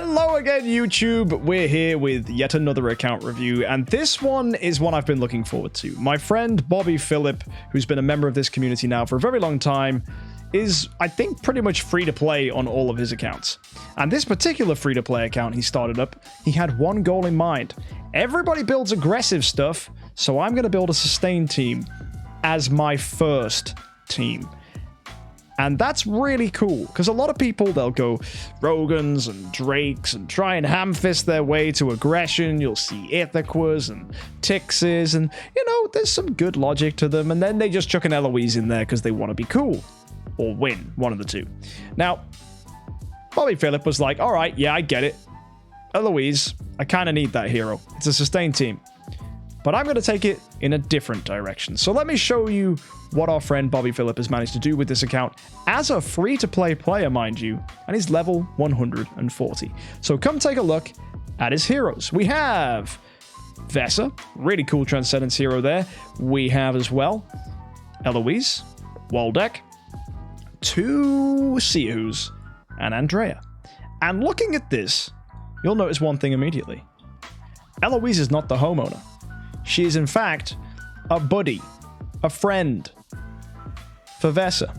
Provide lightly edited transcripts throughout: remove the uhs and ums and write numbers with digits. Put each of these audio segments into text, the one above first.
Hello again, YouTube. We're here with yet another account review, and this one is one I've been looking forward to. My friend Bobby Phillip, who's been a member of this community now for a very long time, is, I think, pretty much free to play on all of his accounts. And this particular free to play account he started up, he had one goal in mind. Everybody builds aggressive stuff, so I'm going to build a sustain team as my first team. And that's really cool, because a lot of people, they'll go Rogans and Drakes and try and ham-fist their way to aggression. You'll see Ithaquas and Tixes, and, you know, there's some good logic to them, and then they just chuck an Eloise in there because they want to be cool. Or win, one of the two. Now, Bobby Phillip was like, alright, yeah, I get it. Eloise, I kind of need that hero. It's a sustain team. But I'm going to take it in a different direction. So let me show you what our friend Bobby Phillip has managed to do with this account as a free-to-play player, mind you, and he's level 140. So come take a look at his heroes. We have Vesa, really cool Transcendence hero there. We have as well Eloise, Waldeck, 2 Seahus, and Andrea. And looking at this, you'll notice one thing immediately. Eloise is not the homeowner. She is, in fact, a buddy, a friend for Vesa.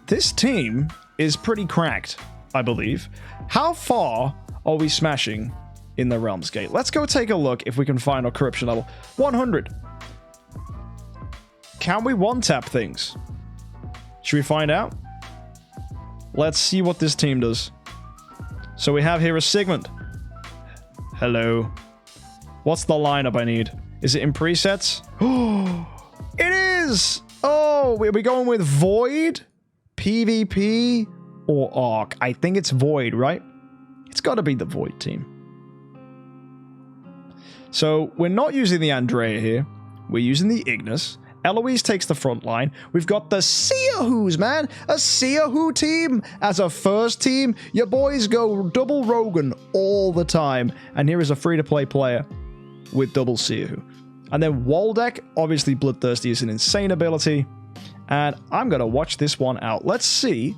This team is pretty cracked, I believe. How far are we smashing in the Realms Gate? Let's go take a look if we can find our corruption level. 100. Can we one-tap things? Should we find out? Let's see what this team does. So we have here a Sigmund. Hello. What's the lineup I need? Is it in presets? Oh, it is! Oh, are we going with Void, PvP, or Arc? I think it's Void, right? It's got to be the Void team. So we're not using the Andrea here. We're using the Ignis. Eloise takes the front line. We've got the Seahus, man. A Seahu team as a first team. Your boys go double Rogan all the time. And here is a free-to-play player with double Seahu. And then Waldeck, obviously Bloodthirsty is an insane ability. And I'm going to watch this one out. Let's see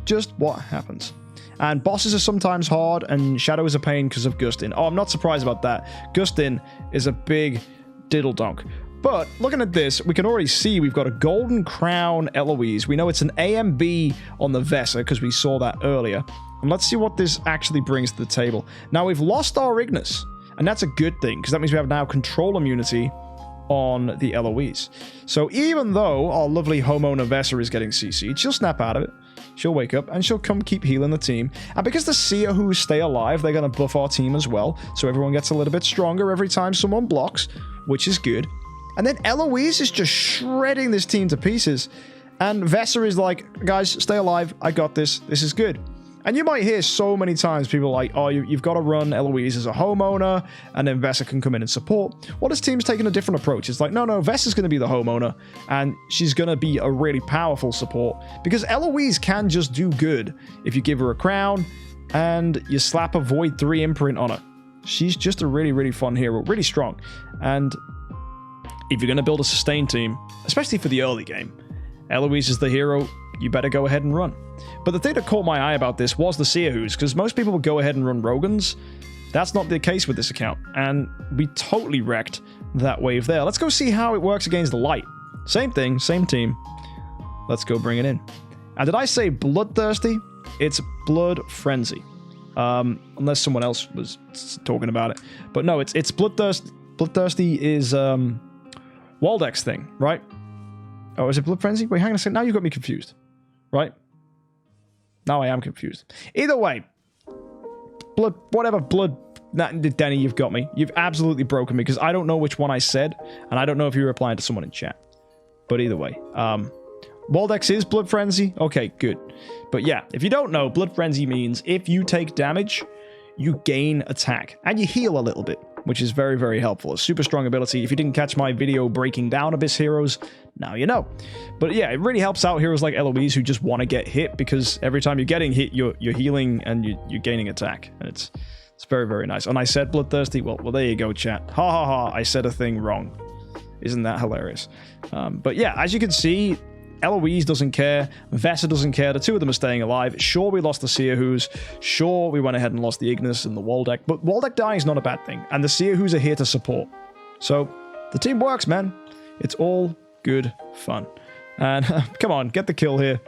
just what happens. And bosses are sometimes hard, and Shadow is a pain because of Gustin. Oh, I'm not surprised about that. Gustin is a big diddle donk. But looking at this, we can already see we've got a Golden Crown Eloise. We know it's an AMB on the Vesa because we saw that earlier. And let's see what this actually brings to the table. Now, we've lost our Ignis, and that's a good thing because that means we have now control immunity on the Eloise. So even though our lovely homeowner Vesa is getting CC'd, she'll snap out of it. She'll wake up and she'll come keep healing the team. And because the Seahus stay alive, they're going to buff our team as well. So everyone gets a little bit stronger every time someone blocks, which is good. And then Eloise is just shredding this team to pieces. And Vesa is like, guys, stay alive. I got this. This is good. And you might hear so many times people like, oh, you've got to run Eloise as a homeowner, and then Vesa can come in and support. Well, this team's taking a different approach. It's like, no, Vesa's going to be the homeowner, and she's going to be a really powerful support, because Eloise can just do good if you give her a crown, and you slap a Void 3 imprint on her. She's just a really, really fun hero, really strong. And if you're going to build a sustain team, especially for the early game, Eloise is the hero, you better go ahead and run. But the thing that caught my eye about this was the Seahus, because most people would go ahead and run Rogans. That's not the case with this account, and we totally wrecked that wave there. Let's go see how it works against Light. Same thing, same team. Let's go bring it in. And did I say Bloodthirsty? It's Blood Frenzy. Unless someone else was talking about it. But no, it's Bloodthirsty. Bloodthirsty is Waldeck's thing, right? Oh, is it Blood Frenzy? Wait, hang on a second. Now you've got me confused. Right? Now I am confused. Either way, Denny, you've got me. You've absolutely broken me, because I don't know which one I said, and I don't know if you were replying to someone in chat. But either way, Waldex is Blood Frenzy. Okay, good. But yeah, if you don't know, Blood Frenzy means if you take damage, you gain attack, and you heal a little bit, which is very, very helpful. A super strong ability. If you didn't catch my video breaking down Abyss heroes, now you know. But yeah, it really helps out heroes like Eloise who just want to get hit, because every time you're getting hit, you're healing and you're gaining attack. And it's very, very nice. And I said Bloodthirsty. Well, there you go, chat. Ha ha ha, I said a thing wrong. Isn't that hilarious? But yeah, as you can see, Eloise doesn't care. Vesa doesn't care. The two of them are staying alive. Sure, we lost the Seahus. Sure, we went ahead and lost the Ignis and the Waldeck. But Waldeck dying is not a bad thing. And the Seahus are here to support. So, the team works, man. It's all good fun. And come on, get the kill here.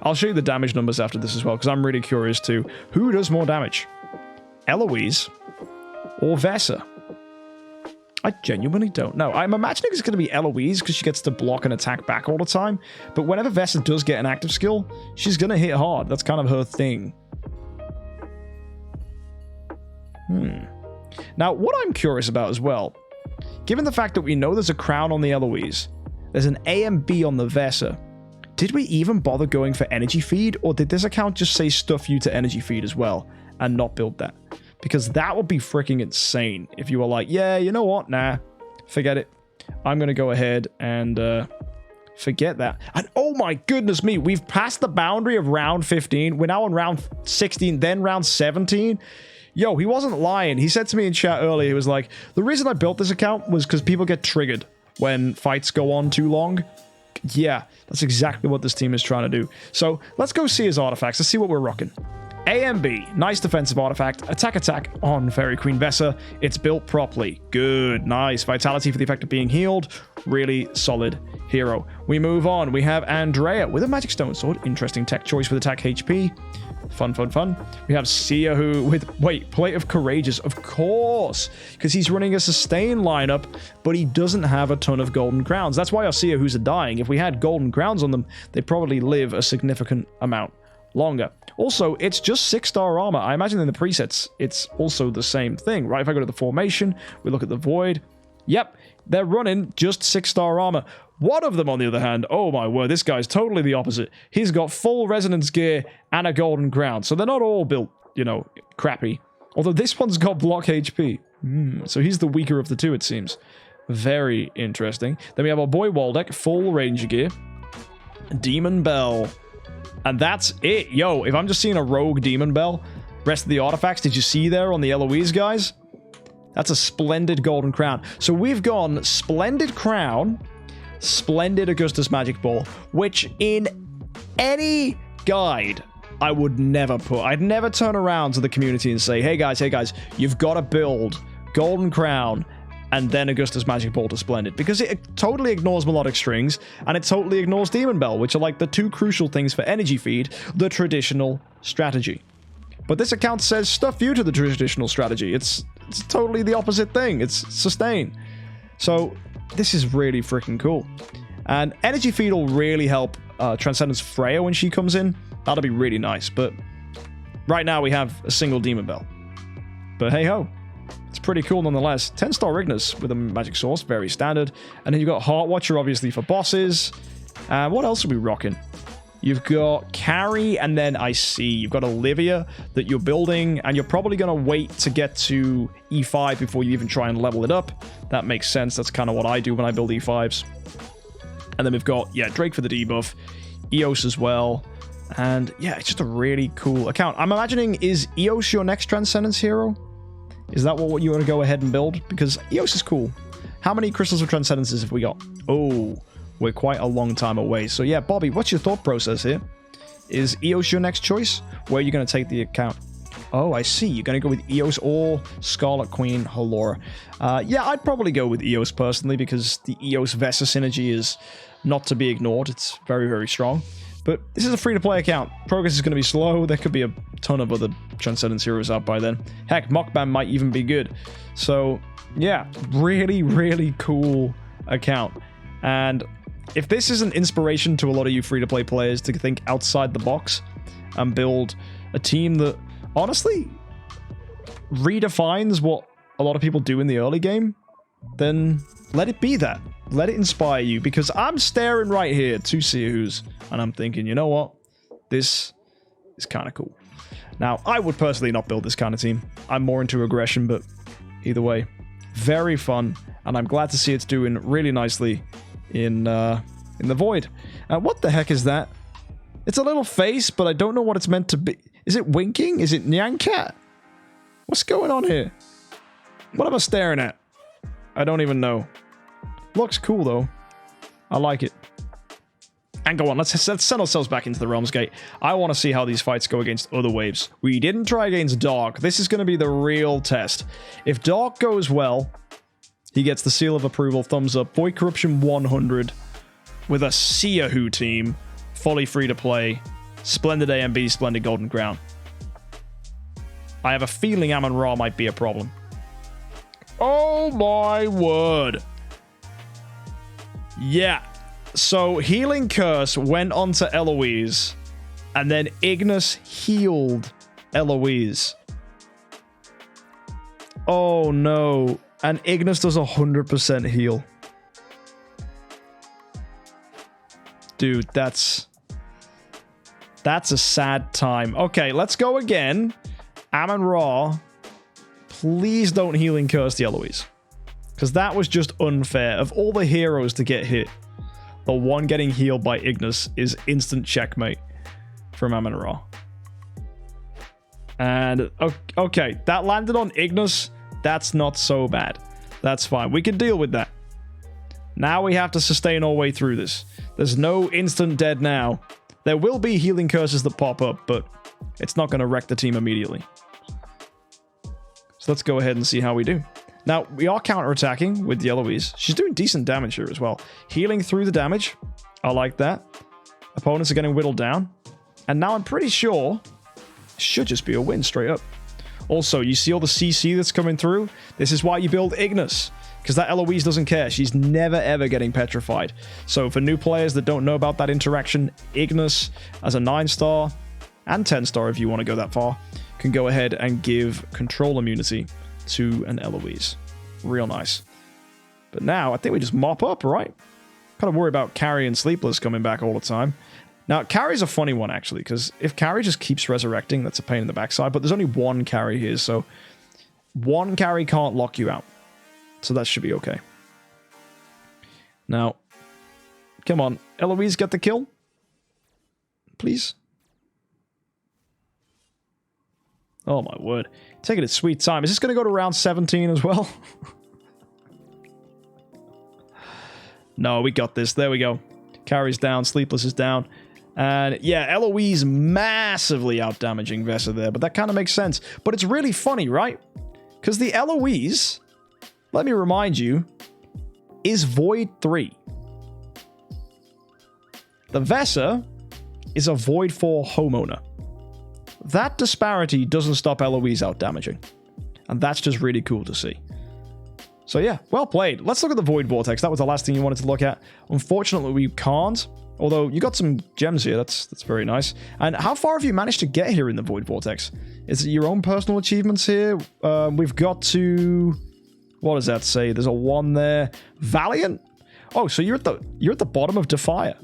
I'll show you the damage numbers after this as well, because I'm really curious too. Who does more damage? Eloise or Vesa? I genuinely don't know. I'm imagining it's going to be Eloise because she gets to block and attack back all the time. But whenever Vesa does get an active skill, she's going to hit hard. That's kind of her thing. Now, what I'm curious about as well, given the fact that we know there's a crown on the Eloise, there's an A and B on the Vesa, did we even bother going for energy feed? Or did this account just say stuff you to energy feed as well and not build that? Because that would be freaking insane if you were like, yeah, you know what? Nah, forget it. I'm going to go ahead and forget that. And oh my goodness me, we've passed the boundary of round 15. We're now on round 16, then round 17. Yo, he wasn't lying. He said to me in chat earlier, he was like, the reason I built this account was because people get triggered when fights go on too long. Yeah, that's exactly what this team is trying to do. So let's go see his artifacts. Let's see what we're rocking. A and B, nice defensive artifact. Attack on Fairy Queen Vesa. It's built properly. Good, nice. Vitality for the effect of being healed. Really solid hero. We move on. We have Andrea with a Magic Stone Sword. Interesting tech choice with attack HP. Fun. We have Siahu with, wait, Plate of Courageous. Of course, because he's running a sustain lineup, but he doesn't have a ton of golden crowns. That's why our Siahus are dying. If we had golden crowns on them, they'd probably live a significant amount longer. Also, it's just 6-star armor. I imagine in the presets, it's also the same thing, right? If I go to the formation, we look at the void. Yep, they're running just 6-star armor. One of them, on the other hand, oh my word, this guy's totally the opposite. He's got full resonance gear and a golden crown. So they're not all built, you know, crappy. Although this one's got block HP. So he's the weaker of the two, it seems. Very interesting. Then we have our boy Waldeck, full ranger gear. Demon Bell. And that's it. Yo, if I'm just seeing a rogue Demon Bell, rest of the artifacts, did you see there on the Eloise, guys? That's a splendid golden crown. So we've gone Splendid Crown, Splendid Augustus Magic Ball, which in any guide I would never put. I'd never turn around to the community and say, hey guys, you've got to build Golden Crown and then Augustus Magic Ball to Splendid, because it totally ignores Melodic Strings, and it totally ignores Demon Bell, which are like the two crucial things for energy feed, the traditional strategy. But this account says stuff you to the traditional strategy. It's totally the opposite thing. It's sustain. So this is really freaking cool. And energy feed will really help Transcendence Freya when she comes in. That'll be really nice. But right now we have a single Demon Bell. But hey ho. It's pretty cool nonetheless. 10-star Ignis with a magic source, very standard. And then you've got Heart Watcher, obviously, for bosses. What else are we rocking? You've got Carrie, and then I see you've got Olivia that you're building, and you're probably going to wait to get to E5 before you even try and level it up. That makes sense. That's kind of what I do when I build E5s. And then we've got, yeah, Drake for the debuff, Eos as well. And yeah, it's just a really cool account. I'm imagining, is Eos your next Transcendence hero? Is that what you want to go ahead and build? Because Eos is cool. How many Crystals of Transcendences have we got? Oh, we're quite a long time away. So yeah, Bobby, what's your thought process here? Is Eos your next choice? Where are you going to take the account? Oh, I see. You're going to go with Eos or Scarlet Queen Halora. Yeah, I'd probably go with Eos personally, because the Eos Vesa synergy is not to be ignored. It's very, very strong. But this is a free-to-play account. Progress is going to be slow. There could be a ton of other Transcendence heroes out by then. Heck, Mockbam might even be good. So, yeah, really, really cool account. And if this is an inspiration to a lot of you free-to-play players to think outside the box and build a team that, honestly, redefines what a lot of people do in the early game, then let it be that. Let it inspire you, because I'm staring right here at two Siahus, and I'm thinking, you know what? This is kind of cool. Now, I would personally not build this kind of team. I'm more into aggression, but either way, very fun, and I'm glad to see it's doing really nicely in the Void. What the heck is that? It's a little face, but I don't know what it's meant to be. Is it winking? Is it Nyancat? What's going on here? What am I staring at? I don't even know. Looks cool, though. I like it. And go on, let's send ourselves back into the Realms Gate. I want to see how these fights go against other waves. We didn't try against Dark. This is going to be the real test. If Dark goes well, he gets the seal of approval, thumbs up, Void Corruption 100 with a Seahu team, fully free to play, Splendid AMB, Splendid Golden Crown. I have a feeling Amun-Ra might be a problem. Oh my word. Yeah. So, Healing Curse went onto Eloise, and then Ignis healed Eloise. Oh no. And Ignis does 100% heal. Dude, that's a sad time. Okay, let's go again. Amun-Ra, please don't Healing Curse the Eloise. Because that was just unfair. Of all the heroes to get hit, the one getting healed by Ignis is instant checkmate from Amun-Ra. And, okay, that landed on Ignis. That's not so bad. That's fine. We can deal with that. Now we have to sustain our way through this. There's no instant dead now. There will be healing curses that pop up, but it's not going to wreck the team immediately. So let's go ahead and see how we do. Now, we are counterattacking with the Eloise. She's doing decent damage here as well. Healing through the damage. I like that. Opponents are getting whittled down. And now I'm pretty sure it should just be a win straight up. Also, you see all the CC that's coming through? This is why you build Ignis. Because that Eloise doesn't care. She's never ever getting petrified. So for new players that don't know about that interaction, Ignis as a 9-star and 10-star if you want to go that far, can go ahead and give control immunity to an Eloise. Real nice. But now, I think we just mop up, right? Kind of worry about Carrie and Sleepless coming back all the time. Now, Carrie's a funny one, actually, because if Carrie just keeps resurrecting, that's a pain in the backside, but there's only one Carrie here, so one Carrie can't lock you out. So that should be okay. Now, come on. Eloise, get the kill. Please. Oh, my word. Taking its sweet time. Is this going to go to round 17 as well? No, we got this. There we go. Carrie's down. Sleepless is down. And yeah, Eloise massively out-damaging Vesa there, but that kind of makes sense. But it's really funny, right? Because the Eloise, let me remind you, is Void 3. The Vesa is a Void 4 homeowner. That disparity doesn't stop Eloise out-damaging. And that's just really cool to see. So yeah, well played. Let's look at the Void Vortex. That was the last thing you wanted to look at. Unfortunately, we can't. Although, you got some gems here. That's very nice. And how far have you managed to get here in the Void Vortex? Is it your own personal achievements here? We've got to... What does that say? There's a 1 there. Valiant? Oh, so you're at the bottom of Defier.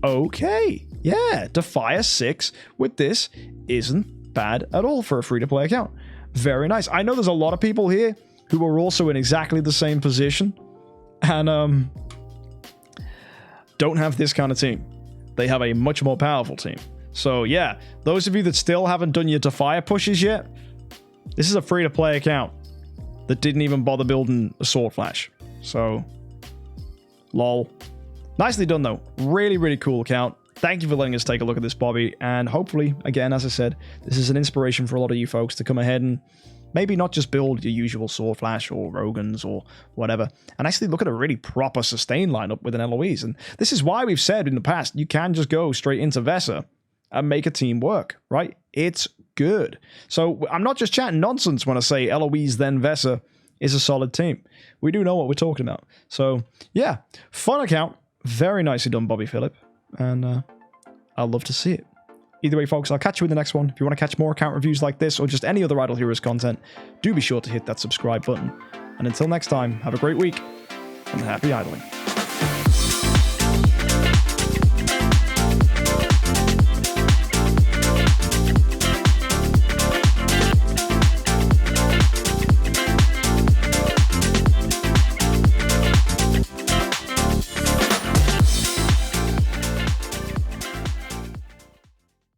Okay. Yeah, Defier 6 with this isn't bad at all for a free-to-play account. Very nice. I know there's a lot of people here who are also in exactly the same position and don't have this kind of team. They have a much more powerful team. So yeah, those of you that still haven't done your Defier pushes yet, this is a free-to-play account that didn't even bother building a Sword Flash. So, lol. Nicely done though. Really, really cool account. Thank you for letting us take a look at this, Bobby. And hopefully, again, as I said, this is an inspiration for a lot of you folks to come ahead and maybe not just build your usual Sword Flash or Rogans or whatever, and actually look at a really proper sustain lineup with an Eloise. And this is why we've said in the past, you can just go straight into Vesa and make a team work, right? It's good. So I'm not just chatting nonsense when I say Eloise then Vesa is a solid team. We do know what we're talking about. So yeah, fun account. Very nicely done, Bobby Phillip. And I'd love to see it. Either way, folks, I'll catch you in the next one. If you want to catch more account reviews like this or just any other Idle Heroes content, do be sure to hit that subscribe button. And until next time, have a great week and happy idling.